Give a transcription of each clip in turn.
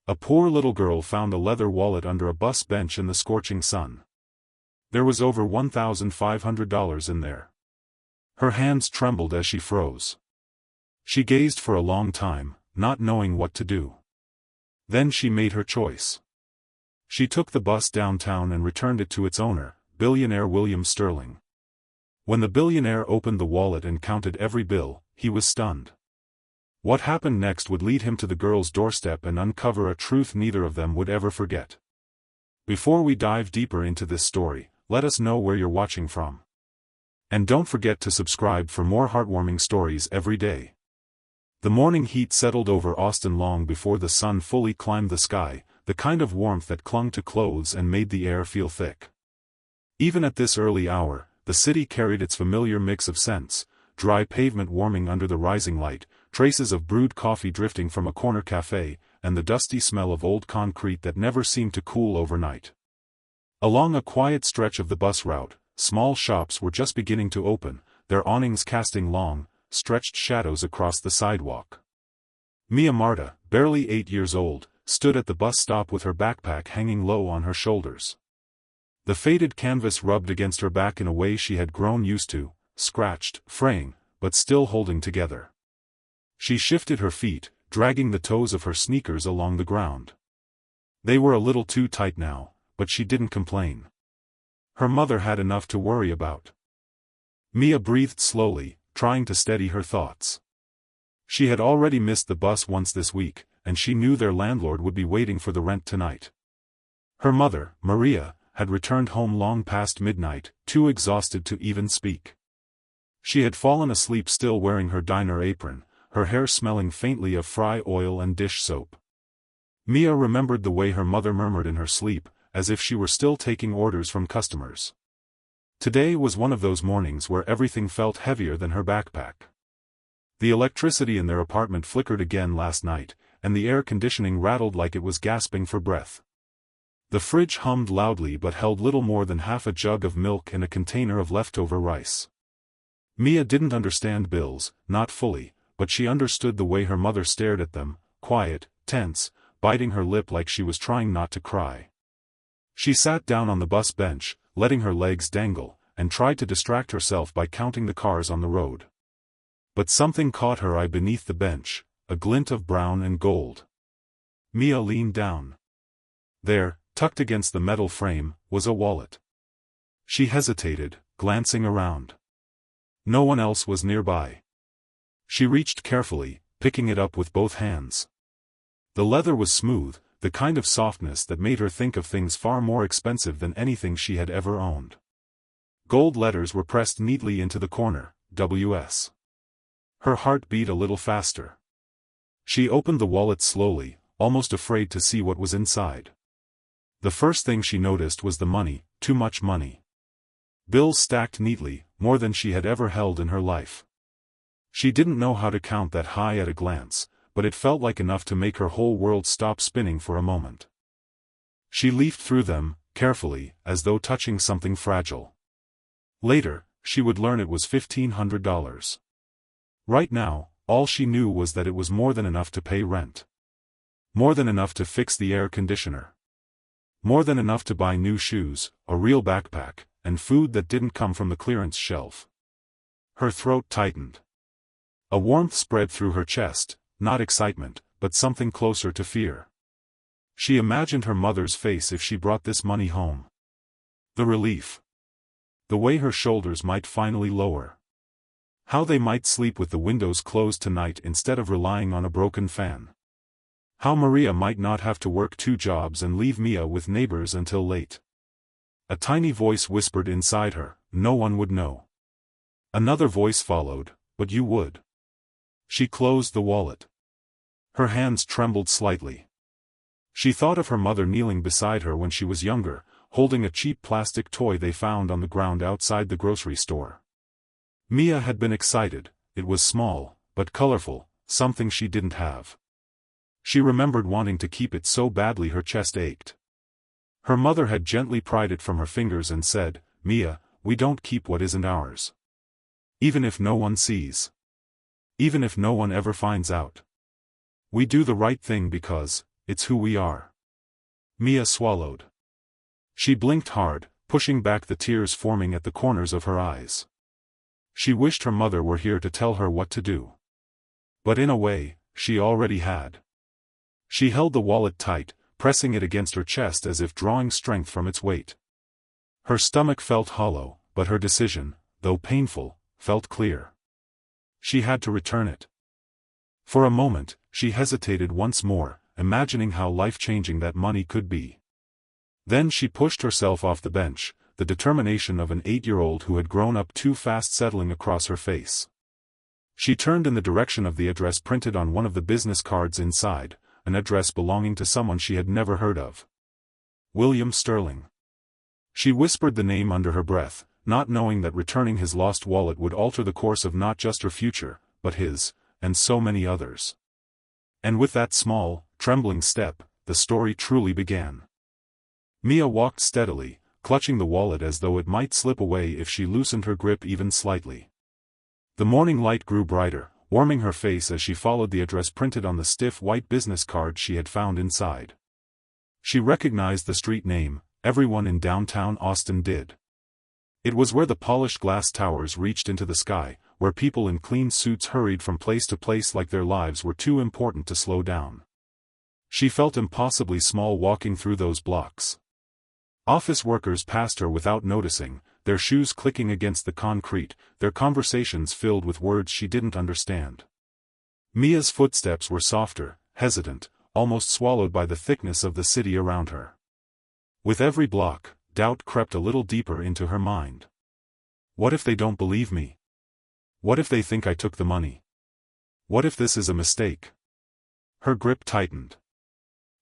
A poor little girl found a leather wallet under a bus bench in the scorching sun. There was over $1,500 in there. Her hands trembled as she froze. She gazed for a long time, not knowing what to do. Then she made her choice. She took the bus downtown and returned it to its owner, billionaire William Sterling. When the billionaire opened the wallet and counted every bill, he was stunned. What happened next would lead him to the girl's doorstep and uncover a truth neither of them would ever forget. Before we dive deeper into this story, let us know where you're watching from. And don't forget to subscribe for more heartwarming stories every day. The morning heat settled over Austin long before the sun fully climbed the sky, the kind of warmth that clung to clothes and made the air feel thick. Even at this early hour, the city carried its familiar mix of scents: dry pavement warming under the rising light, traces of brewed coffee drifting from a corner cafe, and the dusty smell of old concrete that never seemed to cool overnight. Along a quiet stretch of the bus route, small shops were just beginning to open, their awnings casting long, stretched shadows across the sidewalk. Mia Marta, barely 8 years old, stood at the bus stop with her backpack hanging low on her shoulders. The faded canvas rubbed against her back in a way she had grown used to, scratched, fraying, but still holding together. She shifted her feet, dragging the toes of her sneakers along the ground. They were a little too tight now, but she didn't complain. Her mother had enough to worry about. Mia breathed slowly, trying to steady her thoughts. She had already missed the bus once this week, and she knew their landlord would be waiting for the rent tonight. Her mother, Maria, had returned home long past midnight, too exhausted to even speak. She had fallen asleep still wearing her diner apron, her hair smelling faintly of fry oil and dish soap. Mia remembered the way her mother murmured in her sleep, as if she were still taking orders from customers. Today was one of those mornings where everything felt heavier than her backpack. The electricity in their apartment flickered again last night, and the air conditioning rattled like it was gasping for breath. The fridge hummed loudly but held little more than half a jug of milk and a container of leftover rice. Mia didn't understand bills, not fully, but she understood the way her mother stared at them, quiet, tense, biting her lip like she was trying not to cry. She sat down on the bus bench, letting her legs dangle, and tried to distract herself by counting the cars on the road. But something caught her eye beneath the bench, a glint of brown and gold. Mia leaned down. There, tucked against the metal frame, was a wallet. She hesitated, glancing around. No one else was nearby. She reached carefully, picking it up with both hands. The leather was smooth, the kind of softness that made her think of things far more expensive than anything she had ever owned. Gold letters were pressed neatly into the corner, W.S. Her heart beat a little faster. She opened the wallet slowly, almost afraid to see what was inside. The first thing she noticed was the money, too much money. Bills stacked neatly, more than she had ever held in her life. She didn't know how to count that high at a glance, but it felt like enough to make her whole world stop spinning for a moment. She leafed through them, carefully, as though touching something fragile. Later, she would learn it was $1,500. Right now, all she knew was that it was more than enough to pay rent. More than enough to fix the air conditioner. More than enough to buy new shoes, a real backpack, and food that didn't come from the clearance shelf. Her throat tightened. A warmth spread through her chest, not excitement, but something closer to fear. She imagined her mother's face if she brought this money home. The relief. The way her shoulders might finally lower. How they might sleep with the windows closed tonight instead of relying on a broken fan. How Maria might not have to work 2 jobs and leave Mia with neighbors until late. A tiny voice whispered inside her, "No one would know." Another voice followed, "But you would." She closed the wallet. Her hands trembled slightly. She thought of her mother kneeling beside her when she was younger, holding a cheap plastic toy they found on the ground outside the grocery store. Mia had been excited. It was small, but colorful, something she didn't have. She remembered wanting to keep it so badly her chest ached. Her mother had gently pried it from her fingers and said, "Mia, we don't keep what isn't ours. Even if no one sees. Even if no one ever finds out. We do the right thing because, it's who we are. Mia swallowed. She blinked hard, pushing back the tears forming at the corners of her eyes. She wished her mother were here to tell her what to do. But in a way, she already had. She held the wallet tight, pressing it against her chest as if drawing strength from its weight. Her stomach felt hollow, but her decision, though painful, felt clear. She had to return it. For a moment, she hesitated once more, imagining how life-changing that money could be. Then she pushed herself off the bench, the determination of an 8-year-old who had grown up too fast settling across her face. She turned in the direction of the address printed on one of the business cards inside, an address belonging to someone she had never heard of. William Sterling. She whispered the name under her breath, not knowing that returning his lost wallet would alter the course of not just her future, but his, and so many others. And with that small, trembling step, the story truly began. Mia walked steadily, clutching the wallet as though it might slip away if she loosened her grip even slightly. The morning light grew brighter, warming her face as she followed the address printed on the stiff white business card she had found inside. She recognized the street name, everyone in downtown Austin did. It was where the polished glass towers reached into the sky, where people in clean suits hurried from place to place like their lives were too important to slow down. She felt impossibly small walking through those blocks. Office workers passed her without noticing, their shoes clicking against the concrete, their conversations filled with words she didn't understand. Mia's footsteps were softer, hesitant, almost swallowed by the thickness of the city around her. With every block, doubt crept a little deeper into her mind. What if they don't believe me? What if they think I took the money? What if this is a mistake? Her grip tightened.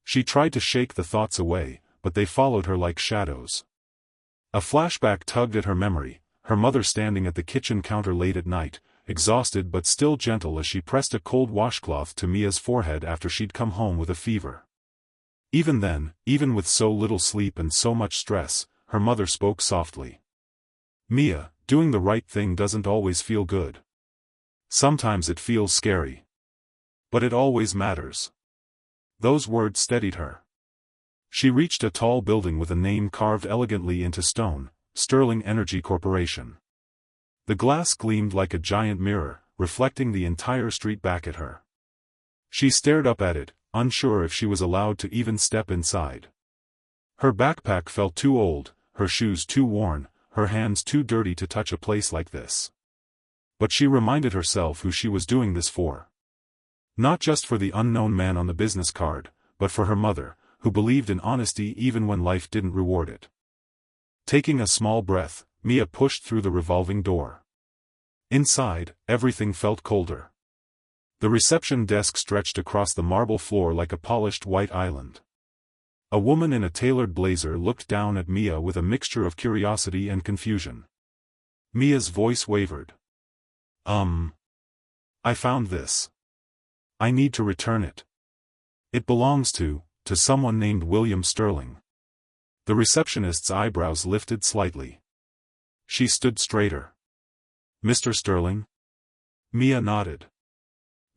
She tried to shake the thoughts away, but they followed her like shadows. A flashback tugged at her memory, her mother standing at the kitchen counter late at night, exhausted but still gentle as she pressed a cold washcloth to Mia's forehead after she'd come home with a fever. Even then, even with so little sleep and so much stress, her mother spoke softly. Mia, doing the right thing doesn't always feel good. Sometimes it feels scary. But it always matters. Those words steadied her. She reached a tall building with a name carved elegantly into stone, Sterling Energy Corporation. The glass gleamed like a giant mirror, reflecting the entire street back at her. She stared up at it, unsure if she was allowed to even step inside. Her backpack felt too old, her shoes too worn, her hands too dirty to touch a place like this. But she reminded herself who she was doing this for. Not just for the unknown man on the business card, but for her mother, who believed in honesty even when life didn't reward it. Taking a small breath, Mia pushed through the revolving door. Inside, everything felt colder. The reception desk stretched across the marble floor like a polished white island. A woman in a tailored blazer looked down at Mia with a mixture of curiosity and confusion. Mia's voice wavered. I found this. I need to return it. It belongs to someone named William Sterling. The receptionist's eyebrows lifted slightly. She stood straighter. Mr. Sterling? Mia nodded.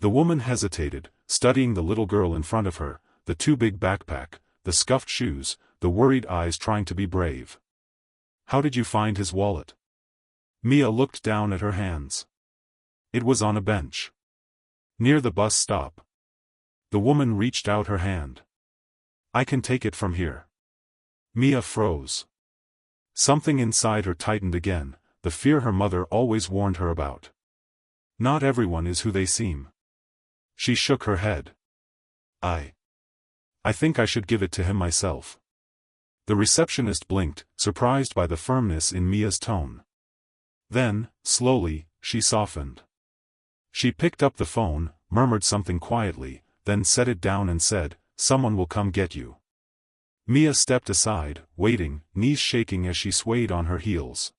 The woman hesitated, studying the little girl in front of her, the too big backpack, the scuffed shoes, the worried eyes trying to be brave. How did you find his wallet? Mia looked down at her hands. It was on a bench. Near the bus stop. The woman reached out her hand. I can take it from here. Mia froze. Something inside her tightened again, the fear her mother always warned her about. Not everyone is who they seem. She shook her head. I think I should give it to him myself. The receptionist blinked, surprised by the firmness in Mia's tone. Then, slowly, she softened. She picked up the phone, murmured something quietly, then set it down and said, "Someone will come get you." Mia stepped aside, waiting, knees shaking as she swayed on her heels.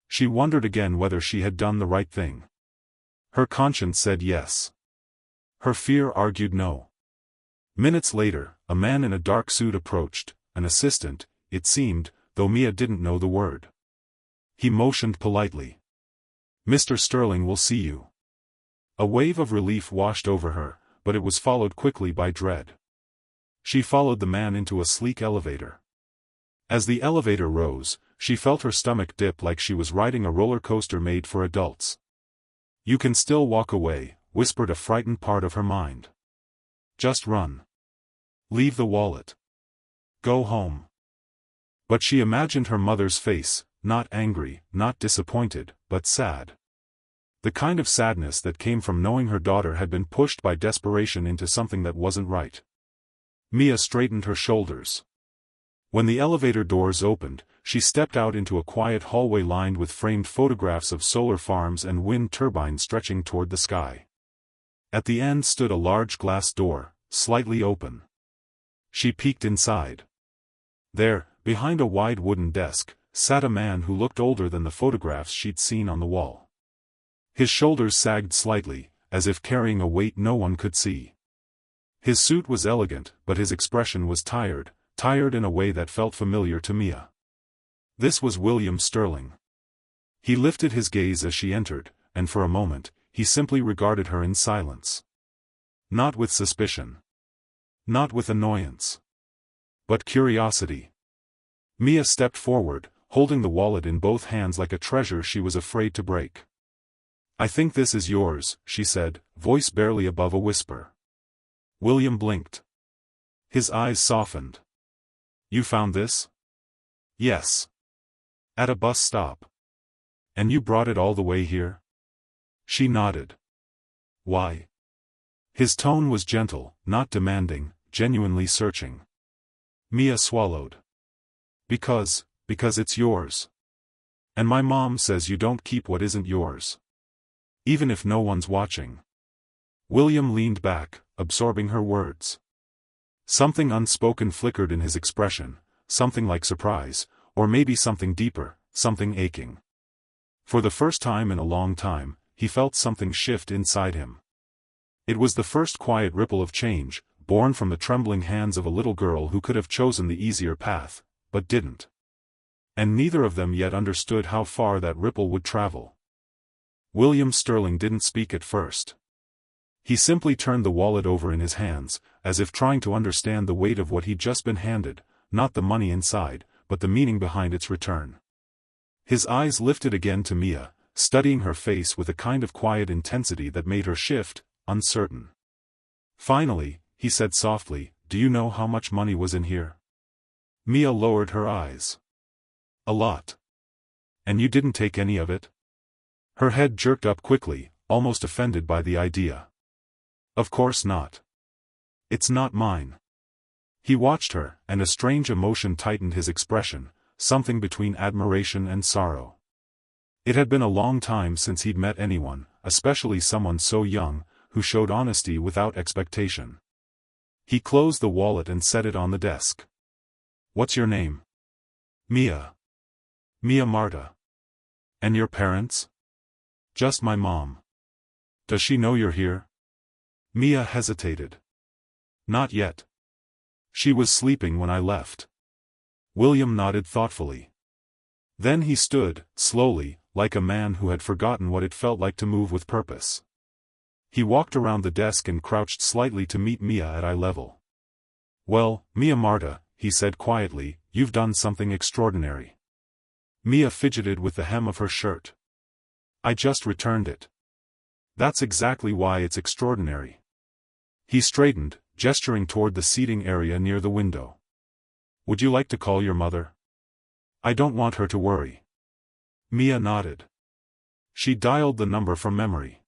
She wondered again whether she had done the right thing. Her conscience said yes. Her fear argued no. Minutes later, a man in a dark suit approached, an assistant, it seemed, though Mia didn't know the word. He motioned politely. "Mr. Sterling will see you." A wave of relief washed over her, but it was followed quickly by dread. She followed the man into a sleek elevator. As the elevator rose, she felt her stomach dip like she was riding a roller coaster made for adults. "You can still walk away," whispered a frightened part of her mind. "Just run. Leave the wallet. Go home." But she imagined her mother's face, not angry, not disappointed, but sad. The kind of sadness that came from knowing her daughter had been pushed by desperation into something that wasn't right. Mia straightened her shoulders. When the elevator doors opened, she stepped out into a quiet hallway lined with framed photographs of solar farms and wind turbines stretching toward the sky. At the end stood a large glass door, slightly open. She peeked inside. There, behind a wide wooden desk, sat a man who looked older than the photographs she'd seen on the wall. His shoulders sagged slightly, as if carrying a weight no one could see. His suit was elegant, but his expression was tired in a way that felt familiar to Mia. This was William Sterling. He lifted his gaze as she entered, and for a moment, he simply regarded her in silence. Not with suspicion. Not with annoyance. But curiosity. Mia stepped forward, holding the wallet in both hands like a treasure she was afraid to break. "I think this is yours," she said, voice barely above a whisper. William blinked. His eyes softened. "You found this?" "Yes. At a bus stop." "And you brought it all the way here?" She nodded. "Why?" His tone was gentle, not demanding, genuinely searching. Mia swallowed. Because it's yours. And my mom says you don't keep what isn't yours. Even if no one's watching." William leaned back, absorbing her words. Something unspoken flickered in his expression, something like surprise, or maybe something deeper, something aching. For the first time in a long time, he felt something shift inside him. It was the first quiet ripple of change, born from the trembling hands of a little girl who could have chosen the easier path, but didn't. And neither of them yet understood how far that ripple would travel. William Sterling didn't speak at first. He simply turned the wallet over in his hands, as if trying to understand the weight of what he'd just been handed, not the money inside, but the meaning behind its return. His eyes lifted again to Mia, studying her face with a kind of quiet intensity that made her shift, uncertain. Finally, he said softly, "Do you know how much money was in here?" Mia lowered her eyes. "A lot. And you didn't take any of it?" Her head jerked up quickly, almost offended by the idea. "Of course not. It's not mine." He watched her, and a strange emotion tightened his expression, something between admiration and sorrow. It had been a long time since he'd met anyone, especially someone so young, who showed honesty without expectation. He closed the wallet and set it on the desk. "What's your name?" "Mia. Mia Marta." "And your parents?" "Just my mom." "Does she know you're here?" Mia hesitated. "Not yet. She was sleeping when I left." William nodded thoughtfully. Then he stood, slowly, like a man who had forgotten what it felt like to move with purpose. He walked around the desk and crouched slightly to meet Mia at eye level. "Well, Mia Marta," he said quietly, "you've done something extraordinary." Mia fidgeted with the hem of her shirt. "I just returned it." "That's exactly why it's extraordinary." He straightened, gesturing toward the seating area near the window. "Would you like to call your mother?" "I don't want her to worry." Mia nodded. She dialed the number from memory.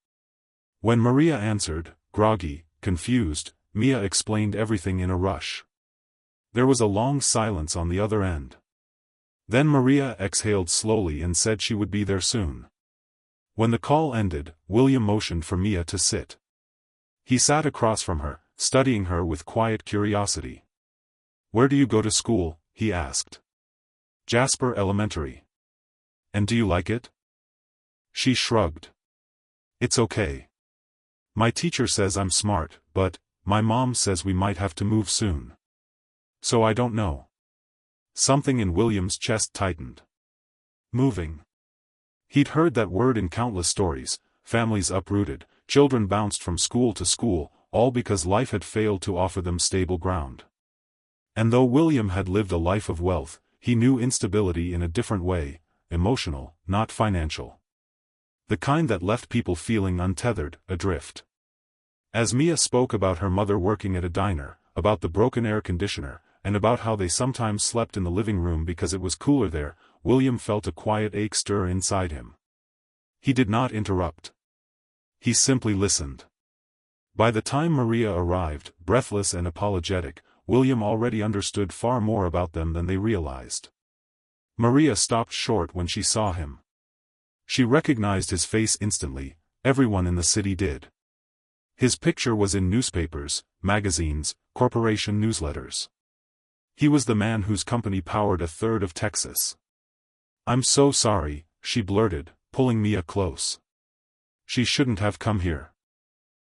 When Maria answered, groggy, confused, Mia explained everything in a rush. There was a long silence on the other end. Then Maria exhaled slowly and said she would be there soon. When the call ended, William motioned for Mia to sit. He sat across from her, studying her with quiet curiosity. "Where do you go to school?" he asked. "Jasper Elementary." "And do you like it?" She shrugged. "It's okay. My teacher says I'm smart, but my mom says we might have to move soon. So I don't know." Something in William's chest tightened. Moving. He'd heard that word in countless stories: families uprooted, children bounced from school to school, all because life had failed to offer them stable ground. And though William had lived a life of wealth, he knew instability in a different way, emotional, not financial. The kind that left people feeling untethered, adrift. As Mia spoke about her mother working at a diner, about the broken air conditioner, and about how they sometimes slept in the living room because it was cooler there, William felt a quiet ache stir inside him. He did not interrupt. He simply listened. By the time Maria arrived, breathless and apologetic, William already understood far more about them than they realized. Maria stopped short when she saw him. She recognized his face instantly, everyone in the city did. His picture was in newspapers, magazines, corporation newsletters. He was the man whose company powered a third of Texas. "I'm so sorry," she blurted, pulling Mia close. "She shouldn't have come here.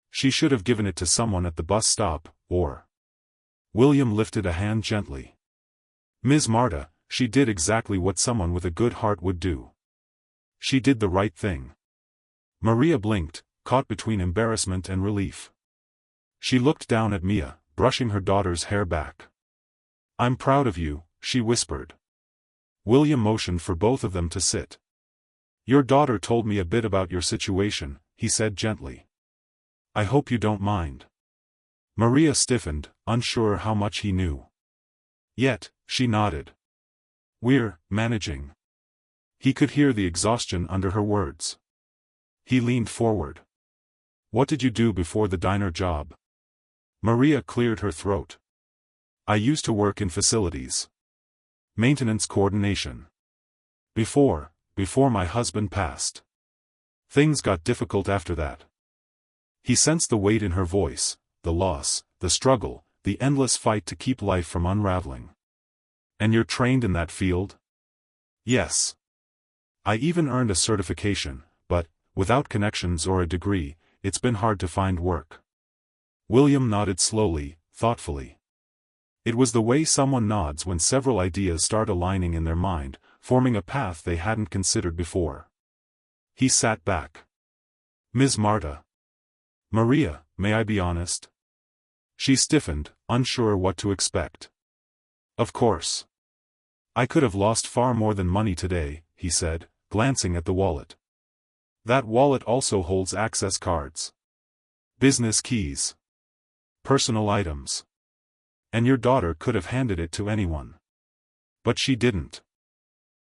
She should have given it to someone at the bus stop, or—" William lifted a hand gently. "Ms. Marta, she did exactly what someone with a good heart would do. She did the right thing." Maria blinked, caught between embarrassment and relief. She looked down at Mia, brushing her daughter's hair back. "I'm proud of you," she whispered. William motioned for both of them to sit. "Your daughter told me a bit about your situation," he said gently. "I hope you don't mind." Maria stiffened, unsure how much he knew. Yet, she nodded. "We're managing." He could hear the exhaustion under her words. He leaned forward. "What did you do before the diner job?" Maria cleared her throat. "I used to work in facilities. Maintenance coordination. Before my husband passed. Things got difficult after that." He sensed the weight in her voice, the loss, the struggle, the endless fight to keep life from unraveling. "And you're trained in that field?" "Yes. I even earned a certification, but, without connections or a degree, it's been hard to find work." William nodded slowly, thoughtfully. It was the way someone nods when several ideas start aligning in their mind, forming a path they hadn't considered before. He sat back. "Ms. Marta." "Maria, may I be honest?" She stiffened, unsure what to expect. "Of course. I could have lost far more than money today," he said, glancing at the wallet. "That wallet also holds access cards. Business keys. Personal items. And your daughter could have handed it to anyone. But she didn't.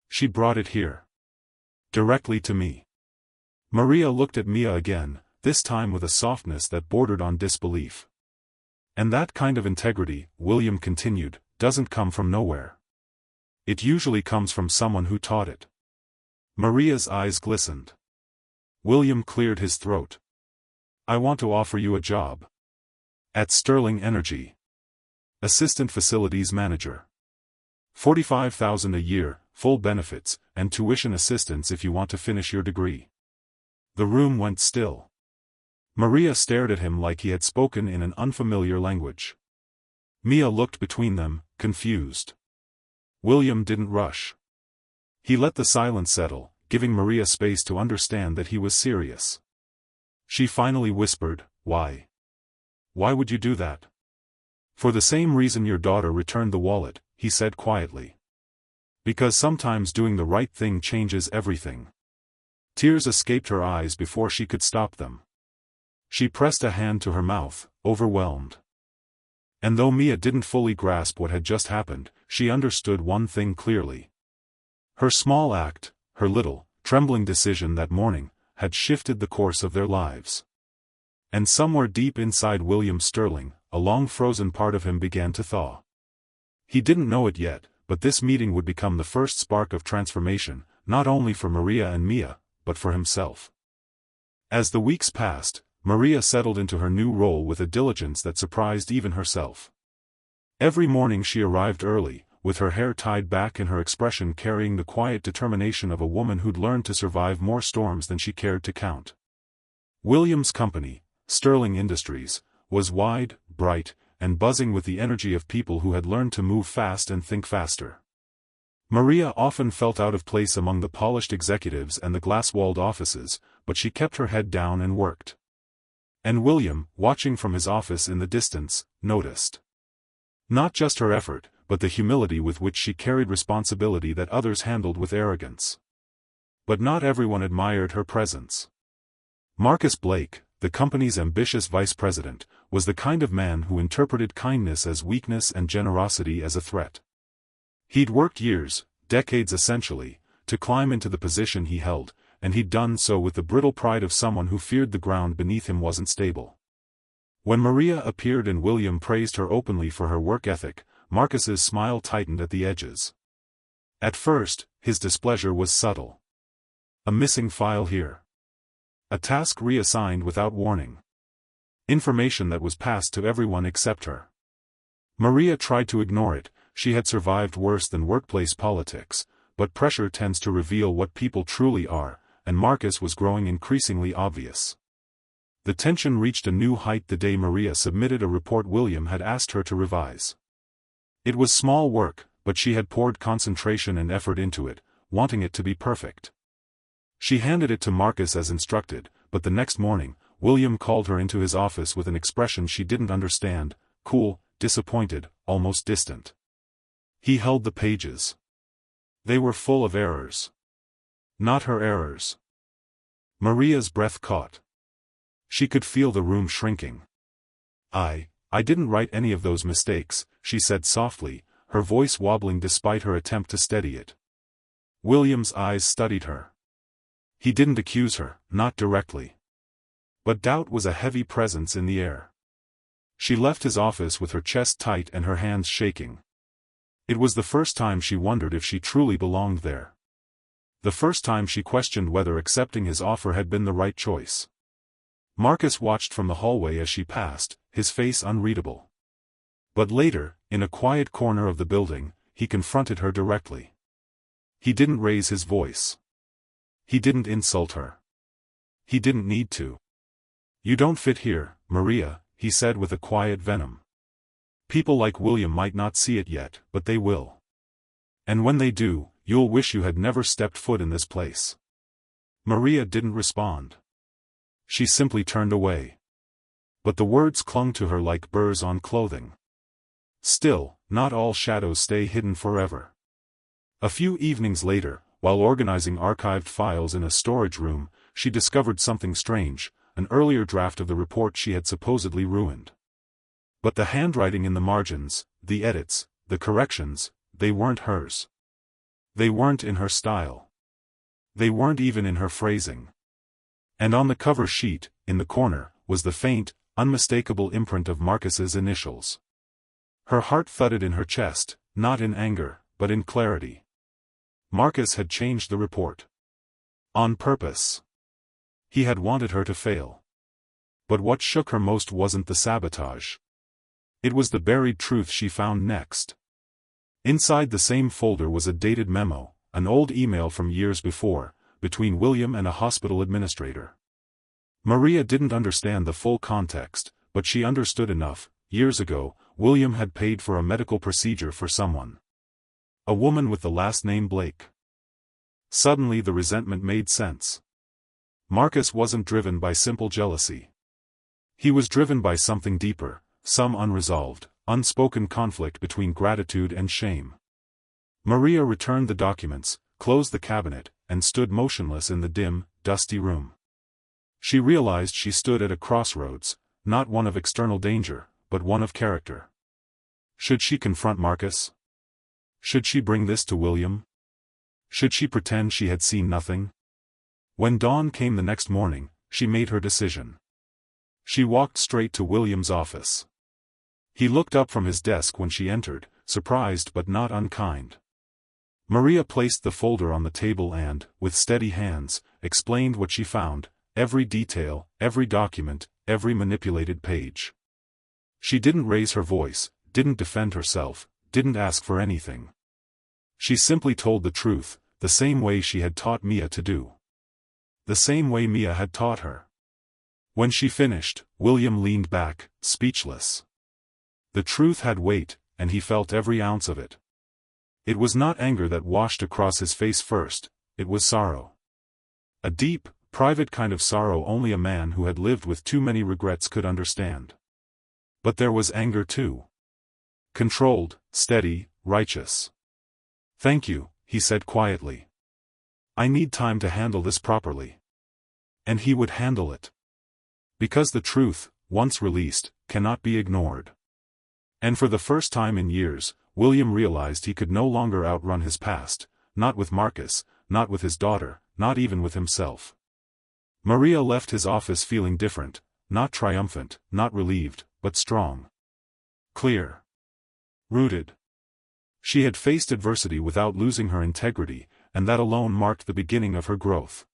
She brought it here. Directly to me." Maria looked at Mia again, this time with a softness that bordered on disbelief. "And that kind of integrity," William continued, "doesn't come from nowhere. It usually comes from someone who taught it." Maria's eyes glistened. William cleared his throat. "I want to offer you a job. At Sterling Energy. Assistant Facilities Manager. $45,000 a year, full benefits, and tuition assistance if you want to finish your degree." The room went still. Maria stared at him like he had spoken in an unfamiliar language. Mia looked between them, confused. William didn't rush. He let the silence settle, giving Maria space to understand that he was serious. She finally whispered, "Why? Why would you do that?" "For the same reason your daughter returned the wallet," he said quietly. "Because sometimes doing the right thing changes everything." Tears escaped her eyes before she could stop them. She pressed a hand to her mouth, overwhelmed. And though Mia didn't fully grasp what had just happened, she understood one thing clearly. Her small act, her little, trembling decision that morning, had shifted the course of their lives. And somewhere deep inside William Sterling, a long-frozen part of him began to thaw. He didn't know it yet, but this meeting would become the first spark of transformation, not only for Maria and Mia, but for himself. As the weeks passed, Maria settled into her new role with a diligence that surprised even herself. Every morning she arrived early, with her hair tied back and her expression carrying the quiet determination of a woman who'd learned to survive more storms than she cared to count. William's company, Sterling Industries, was wide, bright, and buzzing with the energy of people who had learned to move fast and think faster. Maria often felt out of place among the polished executives and the glass-walled offices, but she kept her head down and worked. And William, watching from his office in the distance, noticed. Not just her effort, but the humility with which she carried responsibility that others handled with arrogance. But not everyone admired her presence. Marcus Blake, the company's ambitious vice president, was the kind of man who interpreted kindness as weakness and generosity as a threat. He'd worked years, decades essentially, to climb into the position he held, and he'd done so with the brittle pride of someone who feared the ground beneath him wasn't stable. When Maria appeared and William praised her openly for her work ethic, Marcus's smile tightened at the edges. At first, his displeasure was subtle. A missing file here. A task reassigned without warning. Information that was passed to everyone except her. Maria tried to ignore it. She had survived worse than workplace politics, but pressure tends to reveal what people truly are, and Marcus was growing increasingly obvious. The tension reached a new height the day Maria submitted a report William had asked her to revise. It was small work, but she had poured concentration and effort into it, wanting it to be perfect. She handed it to Marcus as instructed, but the next morning, William called her into his office with an expression she didn't understand, cool, disappointed, almost distant. He held the pages. They were full of errors. Not her errors. Maria's breath caught. She could feel the room shrinking. I didn't write any of those mistakes, she said softly, her voice wobbling despite her attempt to steady it. William's eyes studied her. He didn't accuse her, not directly. But doubt was a heavy presence in the air. She left his office with her chest tight and her hands shaking. It was the first time she wondered if she truly belonged there. The first time she questioned whether accepting his offer had been the right choice. Marcus watched from the hallway as she passed, his face unreadable. But later, in a quiet corner of the building, he confronted her directly. He didn't raise his voice. He didn't insult her. He didn't need to. "You don't fit here, Maria," he said with a quiet venom. "People like William might not see it yet, but they will. And when they do, you'll wish you had never stepped foot in this place." Maria didn't respond. She simply turned away. But the words clung to her like burrs on clothing. Still, not all shadows stay hidden forever. A few evenings later, while organizing archived files in a storage room, she discovered something strange, an earlier draft of the report she had supposedly ruined. But the handwriting in the margins, the edits, the corrections, they weren't hers. They weren't in her style. They weren't even in her phrasing. And on the cover sheet, in the corner, was the faint, unmistakable imprint of Marcus's initials. Her heart thudded in her chest, not in anger, but in clarity. Marcus had changed the report. On purpose. He had wanted her to fail. But what shook her most wasn't the sabotage. It was the buried truth she found next. Inside the same folder was a dated memo, an old email from years before, between William and a hospital administrator. Maria didn't understand the full context, but she understood enough. Years ago, William had paid for a medical procedure for someone. A woman with the last name Blake. Suddenly the resentment made sense. Marcus wasn't driven by simple jealousy. He was driven by something deeper, some unresolved, unspoken conflict between gratitude and shame. Maria returned the documents, closed the cabinet, and stood motionless in the dim, dusty room. She realized she stood at a crossroads, not one of external danger, but one of character. Should she confront Marcus? Should she bring this to William? Should she pretend she had seen nothing? When dawn came the next morning, she made her decision. She walked straight to William's office. He looked up from his desk when she entered, surprised but not unkind. Maria placed the folder on the table and, with steady hands, explained what she found, every detail, every document, every manipulated page. She didn't raise her voice, didn't defend herself, didn't ask for anything. She simply told the truth, the same way she had taught Mia to do. The same way Mia had taught her. When she finished, William leaned back, speechless. The truth had weight, and he felt every ounce of it. It was not anger that washed across his face first, it was sorrow. A deep, private kind of sorrow only a man who had lived with too many regrets could understand. But there was anger too. Controlled, steady, righteous. Thank you, he said quietly. I need time to handle this properly. And he would handle it. Because the truth, once released, cannot be ignored. And for the first time in years, William realized he could no longer outrun his past, not with Marcus, not with his daughter, not even with himself. Maria left his office feeling different, not triumphant, not relieved, but strong. Clear. Rooted. She had faced adversity without losing her integrity, and that alone marked the beginning of her growth.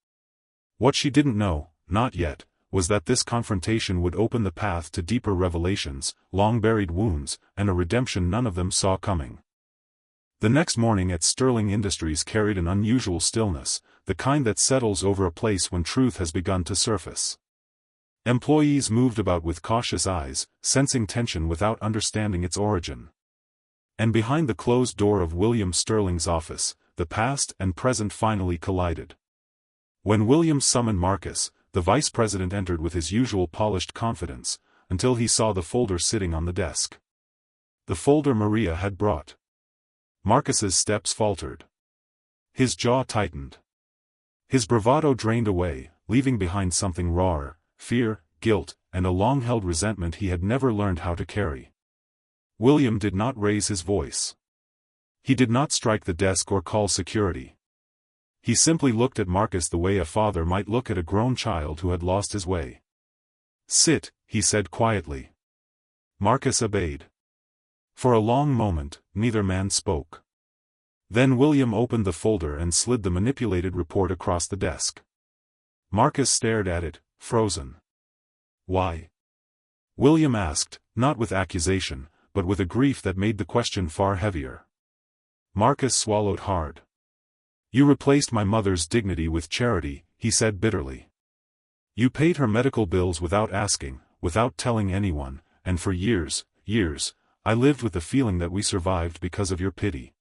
What she didn't know, not yet, was that this confrontation would open the path to deeper revelations, long-buried wounds, and a redemption none of them saw coming. The next morning at Sterling Industries carried an unusual stillness, the kind that settles over a place when truth has begun to surface. Employees moved about with cautious eyes, sensing tension without understanding its origin. And behind the closed door of William Sterling's office, the past and present finally collided. When William summoned Marcus, the vice president entered with his usual polished confidence, until he saw the folder sitting on the desk. The folder Maria had brought. Marcus's steps faltered. His jaw tightened. His bravado drained away, leaving behind something rawer, fear, guilt, and a long-held resentment he had never learned how to carry. William did not raise his voice. He did not strike the desk or call security. He simply looked at Marcus the way a father might look at a grown child who had lost his way. "Sit," he said quietly. Marcus obeyed. For a long moment, neither man spoke. Then William opened the folder and slid the manipulated report across the desk. Marcus stared at it, frozen. "Why?" William asked, not with accusation, but with a grief that made the question far heavier. Marcus swallowed hard. "You replaced my mother's dignity with charity," he said bitterly. "You paid her medical bills without asking, without telling anyone, and for years, I lived with the feeling that we survived because of your pity."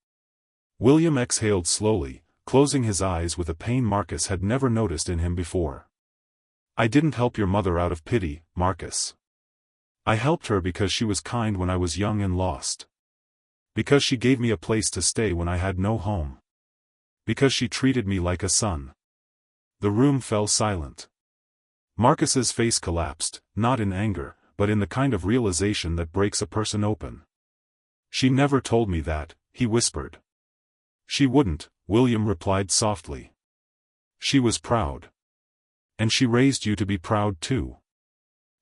William exhaled slowly, closing his eyes with a pain Marcus had never noticed in him before. "I didn't help your mother out of pity, Marcus. I helped her because she was kind when I was young and lost. Because she gave me a place to stay when I had no home. Because she treated me like a son." The room fell silent. Marcus's face collapsed, not in anger, but in the kind of realization that breaks a person open. "She never told me that," he whispered. "She wouldn't," William replied softly. "She was proud. And she raised you to be proud too.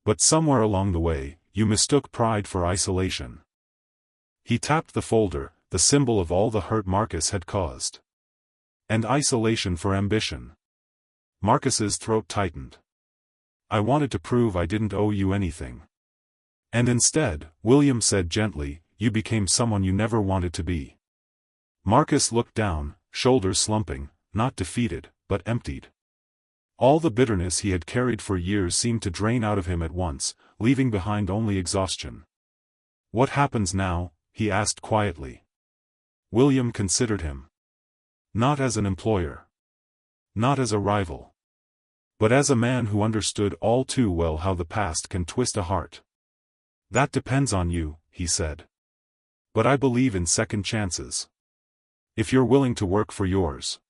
But somewhere along the way, you mistook pride for isolation." He tapped the folder, the symbol of all the hurt Marcus had caused. "And isolation for ambition." Marcus's throat tightened. "I wanted to prove I didn't owe you anything. And instead," William said gently, "you became someone you never wanted to be." Marcus looked down, shoulders slumping, not defeated, but emptied. All the bitterness he had carried for years seemed to drain out of him at once, leaving behind only exhaustion. "What happens now?" he asked quietly. William considered him. Not as an employer. Not as a rival. But as a man who understood all too well how the past can twist a heart. "That depends on you," he said. "But I believe in second chances. If you're willing to work for yours."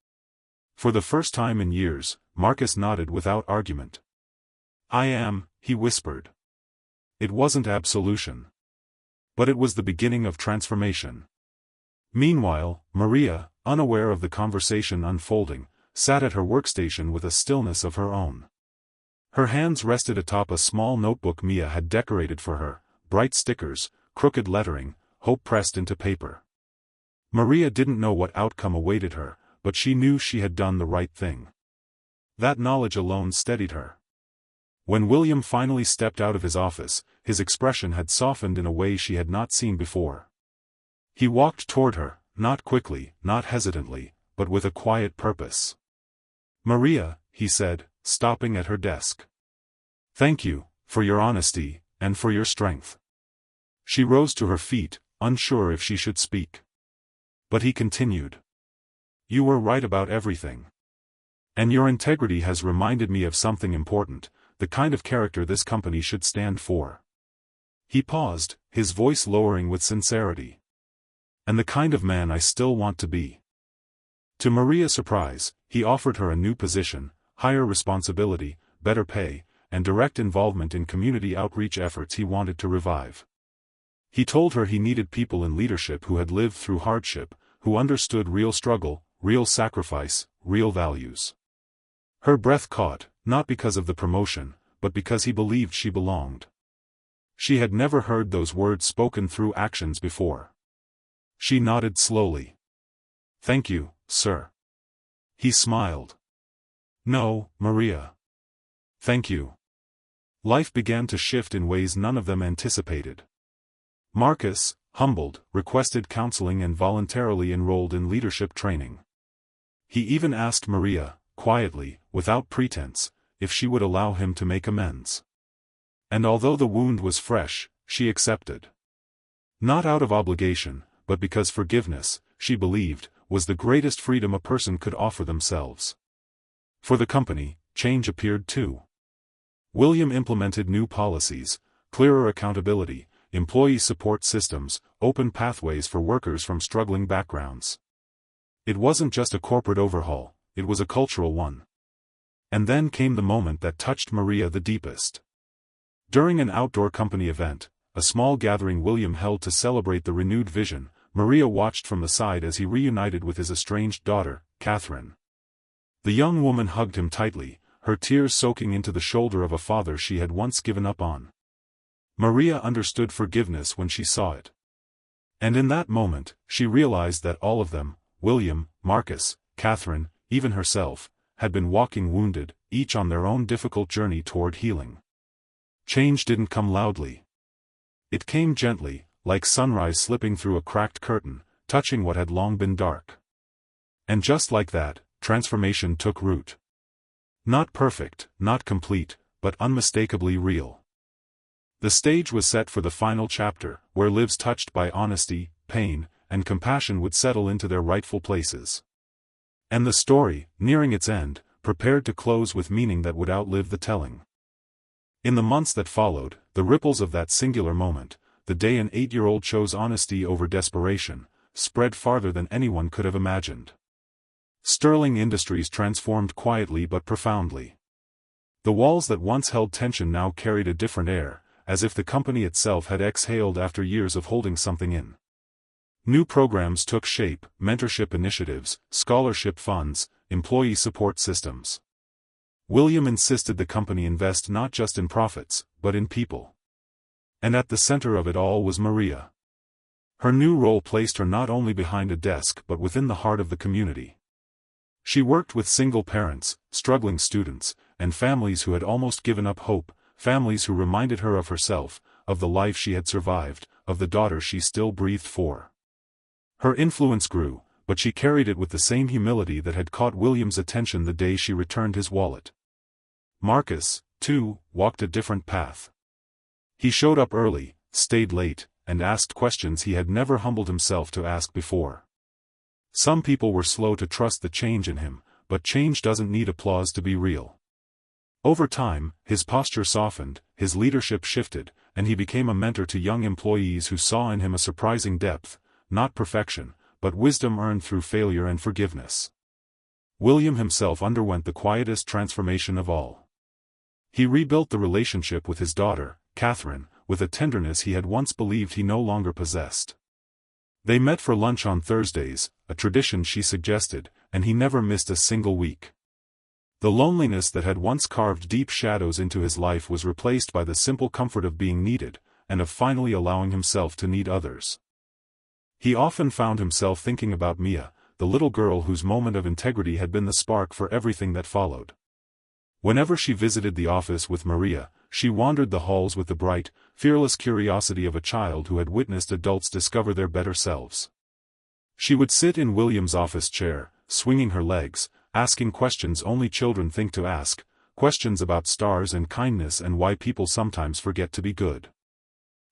For the first time in years, Marcus nodded without argument. "I am," he whispered. It wasn't absolution. But it was the beginning of transformation. Meanwhile, Maria, unaware of the conversation unfolding, sat at her workstation with a stillness of her own. Her hands rested atop a small notebook Mia had decorated for her, bright stickers, crooked lettering, hope pressed into paper. Maria didn't know what outcome awaited her, but she knew she had done the right thing. That knowledge alone steadied her. When William finally stepped out of his office, his expression had softened in a way she had not seen before. He walked toward her, not quickly, not hesitantly, but with a quiet purpose. "Maria," he said, stopping at her desk. "Thank you, for your honesty, and for your strength." She rose to her feet, unsure if she should speak. But he continued. "You were right about everything. And your integrity has reminded me of something important, the kind of character this company should stand for. He paused, his voice lowering with sincerity. "And the kind of man I still want to be." To Maria's surprise, he offered her a new position, higher responsibility, better pay, and direct involvement in community outreach efforts he wanted to revive. He told her he needed people in leadership who had lived through hardship, who understood real struggle, real sacrifice, real values. Her breath caught, not because of the promotion, but because he believed she belonged. She had never heard those words spoken through actions before. She nodded slowly. "Thank you, sir." He smiled. "No, Maria. Thank you." Life began to shift in ways none of them anticipated. Marcus, humbled, requested counseling and voluntarily enrolled in leadership training. He even asked Maria, quietly, without pretense, if she would allow him to make amends. And although the wound was fresh, she accepted. Not out of obligation, but because forgiveness, she believed, was the greatest freedom a person could offer themselves. For the company, change appeared too. William implemented new policies, clearer accountability, employee support systems, open pathways for workers from struggling backgrounds. It wasn't just a corporate overhaul, it was a cultural one. And then came the moment that touched Maria the deepest. During an outdoor company event, a small gathering William held to celebrate the renewed vision, Maria watched from the side as he reunited with his estranged daughter, Catherine. The young woman hugged him tightly, her tears soaking into the shoulder of a father she had once given up on. Maria understood forgiveness when she saw it. And in that moment, she realized that all of them, William, Marcus, Catherine, even herself, had been walking wounded, each on their own difficult journey toward healing. Change didn't come loudly. It came gently, like sunrise slipping through a cracked curtain, touching what had long been dark. And just like that, transformation took root. Not perfect, not complete, but unmistakably real. The stage was set for the final chapter, where lives touched by honesty, pain, and compassion would settle into their rightful places. And the story, nearing its end, prepared to close with meaning that would outlive the telling. In the months that followed, the ripples of that singular moment, the day an 8-year-old chose honesty over desperation, spread farther than anyone could have imagined. Sterling Industries transformed quietly but profoundly. The walls that once held tension now carried a different air, as if the company itself had exhaled after years of holding something in. New programs took shape, mentorship initiatives, scholarship funds, employee support systems. William insisted the company invest not just in profits, but in people. And at the center of it all was Maria. Her new role placed her not only behind a desk but within the heart of the community. She worked with single parents, struggling students, and families who had almost given up hope, families who reminded her of herself, of the life she had survived, of the daughter she still breathed for. Her influence grew, but she carried it with the same humility that had caught William's attention the day she returned his wallet. Marcus, too, walked a different path. He showed up early, stayed late, and asked questions he had never humbled himself to ask before. Some people were slow to trust the change in him, but change doesn't need applause to be real. Over time, his posture softened, his leadership shifted, and he became a mentor to young employees who saw in him a surprising depth, not perfection, but wisdom earned through failure and forgiveness. William himself underwent the quietest transformation of all. He rebuilt the relationship with his daughter, Catherine, with a tenderness he had once believed he no longer possessed. They met for lunch on Thursdays, a tradition she suggested, and he never missed a single week. The loneliness that had once carved deep shadows into his life was replaced by the simple comfort of being needed, and of finally allowing himself to need others. He often found himself thinking about Mia, the little girl whose moment of integrity had been the spark for everything that followed. Whenever she visited the office with Maria, she wandered the halls with the bright, fearless curiosity of a child who had witnessed adults discover their better selves. She would sit in William's office chair, swinging her legs, asking questions only children think to ask, questions about stars and kindness and why people sometimes forget to be good.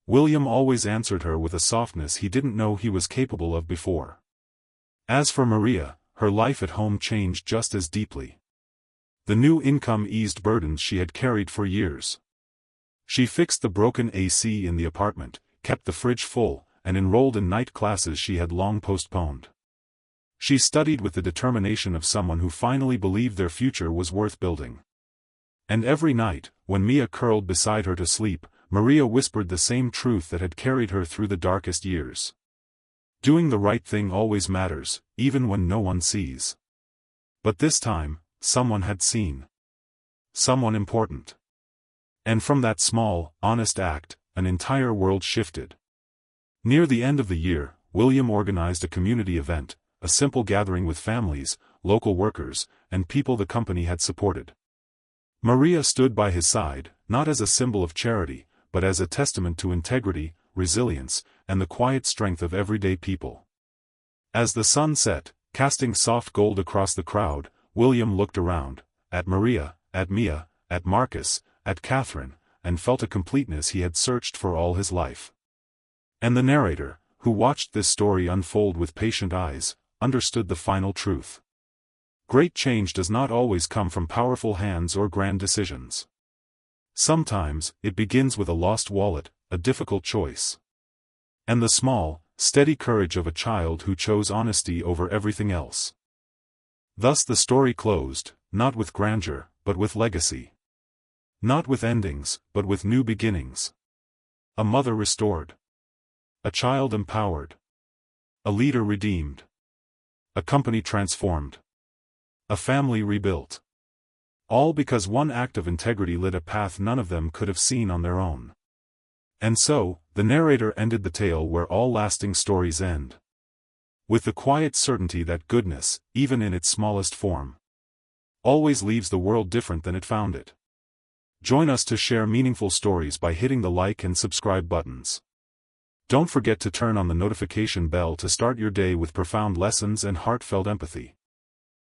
William always answered her with a softness he didn't know he was capable of before. As for Maria, her life at home changed just as deeply. The new income eased burdens she had carried for years. She fixed the broken AC in the apartment, kept the fridge full, and enrolled in night classes she had long postponed. She studied with the determination of someone who finally believed their future was worth building. And every night, when Mia curled beside her to sleep, Maria whispered the same truth that had carried her through the darkest years. Doing the right thing always matters, even when no one sees. But this time, someone had seen. Someone important. And from that small, honest act, an entire world shifted. Near the end of the year, William organized a community event, a simple gathering with families, local workers, and people the company had supported. Maria stood by his side, not as a symbol of charity, but as a testament to integrity, resilience, and the quiet strength of everyday people. As the sun set, casting soft gold across the crowd, William looked around, at Maria, at Mia, at Marcus, at Catherine, and felt a completeness he had searched for all his life. And the narrator, who watched this story unfold with patient eyes, understood the final truth. Great change does not always come from powerful hands or grand decisions. Sometimes, it begins with a lost wallet, a difficult choice. And the small, steady courage of a child who chose honesty over everything else. Thus the story closed, not with grandeur, but with legacy. Not with endings, but with new beginnings. A mother restored. A child empowered. A leader redeemed. A company transformed. A family rebuilt. All because one act of integrity lit a path none of them could have seen on their own. And so, the narrator ended the tale where all lasting stories end. With the quiet certainty that goodness, even in its smallest form, always leaves the world different than it found it. Join us to share meaningful stories by hitting the like and subscribe buttons. Don't forget to turn on the notification bell to start your day with profound lessons and heartfelt empathy.